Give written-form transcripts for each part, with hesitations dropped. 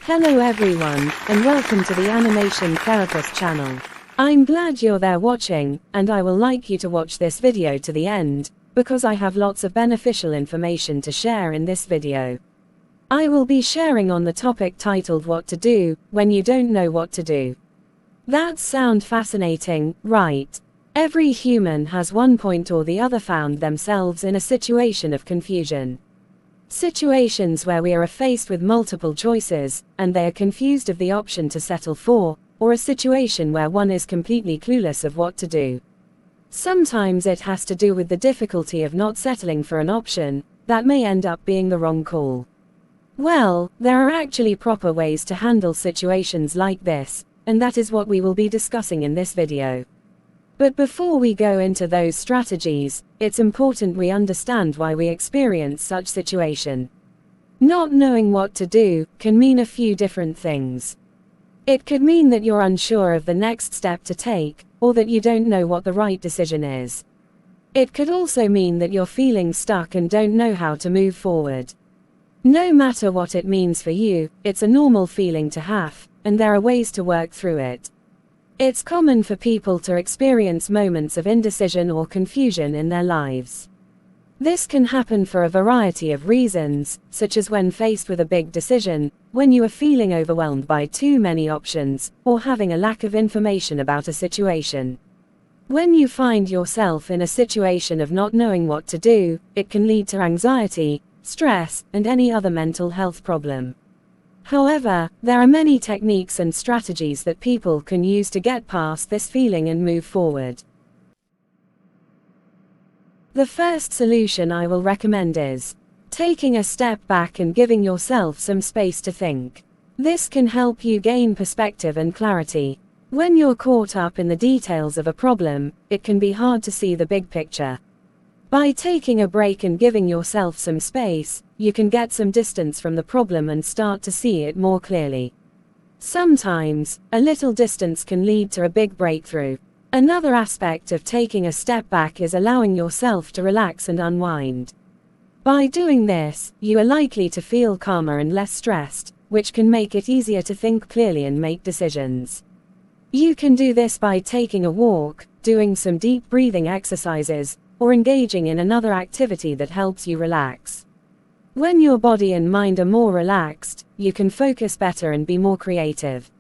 Hello everyone, and welcome to the Animation Therapist channel. I'm glad you're there watching, and I will like you to watch this video to the end, because I have lots of beneficial information to share in this video. I will be sharing on the topic titled What to Do When You Don't Know What to Do. That sounds fascinating, right? Every human has one point or the other found themselves in a situation of confusion. Situations where we are faced with multiple choices, and they are confused of the option to settle for, or a situation where one is completely clueless of what to do. Sometimes it has to do with the difficulty of not settling for an option that may end up being the wrong call. Well, there are actually proper ways to handle situations like this, and that is what we will be discussing in this video. But before we go into those strategies, it's important we understand why we experience such situation. Not knowing what to do can mean a few different things. It could mean that you're unsure of the next step to take, or that you don't know what the right decision is. It could also mean that you're feeling stuck and don't know how to move forward. No matter what it means for you, it's a normal feeling to have, and there are ways to work through it. It's common for people to experience moments of indecision or confusion in their lives. This can happen for a variety of reasons, such as when faced with a big decision, when you are feeling overwhelmed by too many options, or having a lack of information about a situation. When you find yourself in a situation of not knowing what to do, it can lead to anxiety, stress, and any other mental health problem. However, there are many techniques and strategies that people can use to get past this feeling and move forward. The first solution I will recommend is taking a step back and giving yourself some space to think. This can help you gain perspective and clarity. When you're caught up in the details of a problem, it can be hard to see the big picture. By taking a break and giving yourself some space, you can get some distance from the problem and start to see it more clearly. Sometimes, a little distance can lead to a big breakthrough. Another aspect of taking a step back is allowing yourself to relax and unwind. By doing this, you are likely to feel calmer and less stressed, which can make it easier to think clearly and make decisions. You can do this by taking a walk, doing some deep breathing exercises, or engaging in another activity that helps you relax. When your body and mind are more relaxed, you can focus better and be more creative.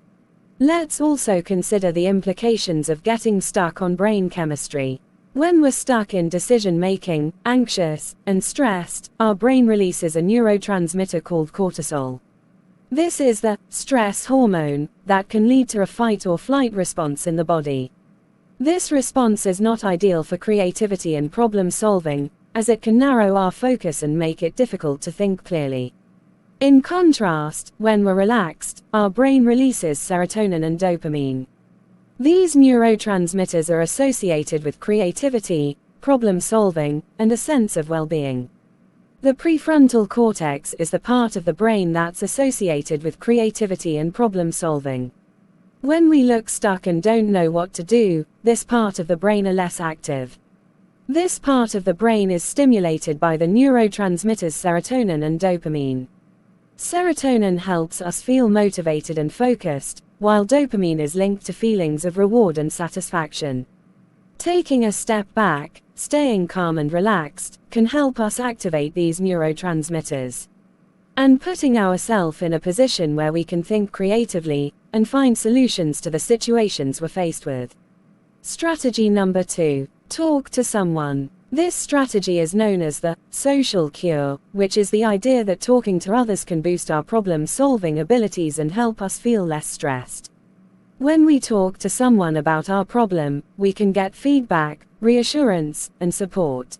Let's also consider the implications of getting stuck on brain chemistry. When we're stuck in decision making, anxious, and stressed, our brain releases a neurotransmitter called cortisol. This is the stress hormone that can lead to a fight or flight response in the body. This response is not ideal for creativity and problem solving, as it can narrow our focus and make it difficult to think clearly. In contrast, when we're relaxed, our brain releases serotonin and dopamine. These neurotransmitters are associated with creativity, problem solving, and a sense of well-being. The prefrontal cortex is the part of the brain that's associated with creativity and problem solving. When we look stuck and don't know what to do, this part of the brain are less active. This part of the brain is stimulated by the neurotransmitters serotonin and dopamine. Serotonin helps us feel motivated and focused, while dopamine is linked to feelings of reward and satisfaction. Taking a step back, staying calm and relaxed, can help us activate these neurotransmitters. And putting ourselves in a position where we can think creatively, and find solutions to the situations we're faced with. Strategy number 2. Talk to someone. This strategy is known as the social cure, which is the idea that talking to others can boost our problem-solving abilities and help us feel less stressed. When we talk to someone about our problem, we can get feedback, reassurance, and support.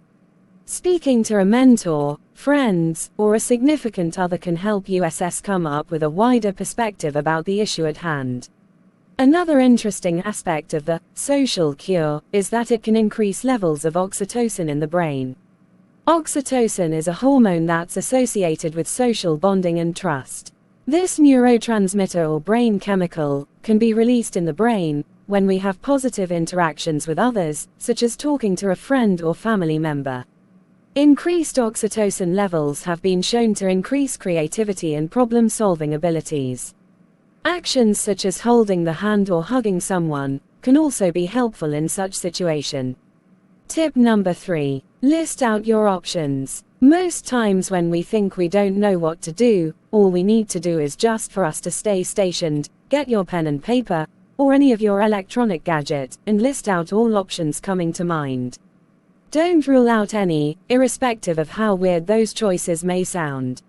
Speaking to a mentor, friends, or a significant other can help you come up with a wider perspective about the issue at hand. Another interesting aspect of the social cure is that it can increase levels of oxytocin in the brain. Oxytocin is a hormone that's associated with social bonding and trust. This neurotransmitter or brain chemical can be released in the brain when we have positive interactions with others, such as talking to a friend or family member. Increased oxytocin levels have been shown to increase creativity and problem-solving abilities. Actions such as holding the hand or hugging someone can also be helpful in such situation. Tip number 3. List out your options. Most times when we think we don't know what to do, all we need to do is just for us to stay stationed, get your pen and paper, or any of your electronic gadget, and list out all options coming to mind. Don't rule out any, irrespective of how weird those choices may sound.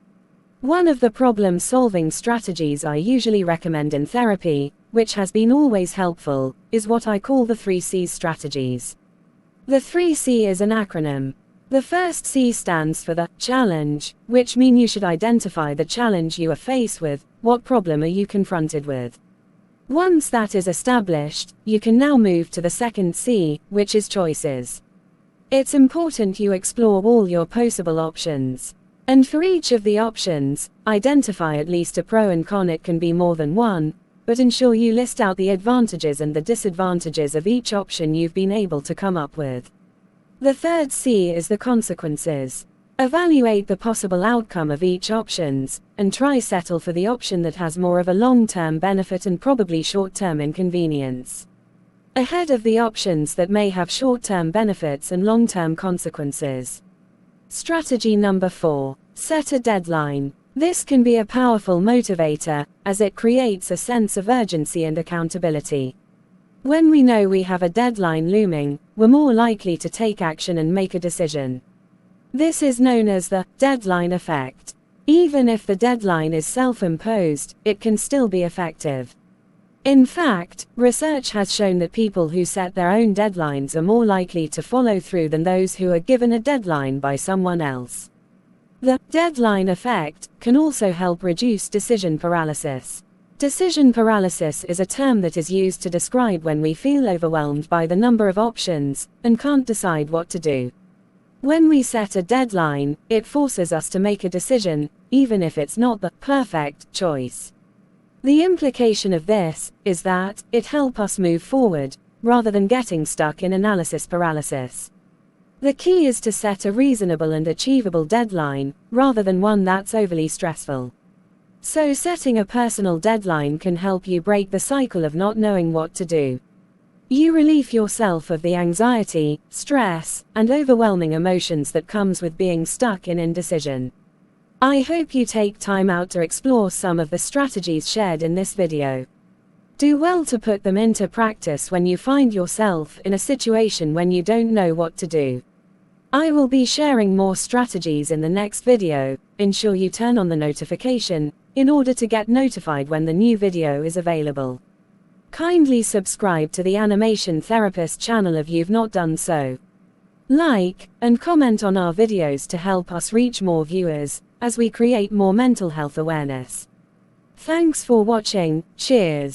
One of the problem-solving strategies I usually recommend in therapy, which has been always helpful, is what I call the 3C strategies. The 3C is an acronym. The first C stands for the challenge, which means you should identify the challenge you are faced with. What problem are you confronted with? Once that is established, you can now move to the second C, which is choices. It's important you explore all your possible options. And for each of the options, identify at least a pro and con. It can be more than one, but ensure you list out the advantages and the disadvantages of each option you've been able to come up with. The third C is the consequences. Evaluate the possible outcome of each options, and try settle for the option that has more of a long-term benefit and probably short-term inconvenience, ahead of the options that may have short-term benefits and long-term consequences. Strategy number 4. Set a deadline. This can be a powerful motivator, as it creates a sense of urgency and accountability. When we know we have a deadline looming, we're more likely to take action and make a decision. This is known as the deadline effect. Even if the deadline is self-imposed, it can still be effective. In fact, research has shown that people who set their own deadlines are more likely to follow through than those who are given a deadline by someone else. The deadline effect can also help reduce decision paralysis. Decision paralysis is a term that is used to describe when we feel overwhelmed by the number of options and can't decide what to do. When we set a deadline, it forces us to make a decision, even if it's not the perfect choice. The implication of this is that it helps us move forward, rather than getting stuck in analysis paralysis. The key is to set a reasonable and achievable deadline, rather than one that's overly stressful. So setting a personal deadline can help you break the cycle of not knowing what to do. You relieve yourself of the anxiety, stress, and overwhelming emotions that comes with being stuck in indecision. I hope you take time out to explore some of the strategies shared in this video. Do well to put them into practice when you find yourself in a situation when you don't know what to do. I will be sharing more strategies in the next video. Ensure you turn on the notification in order to get notified when the new video is available. Kindly subscribe to the Animation Therapist channel if you've not done so. Like and comment on our videos to help us reach more viewers as we create more mental health awareness. Thanks for watching. Cheers.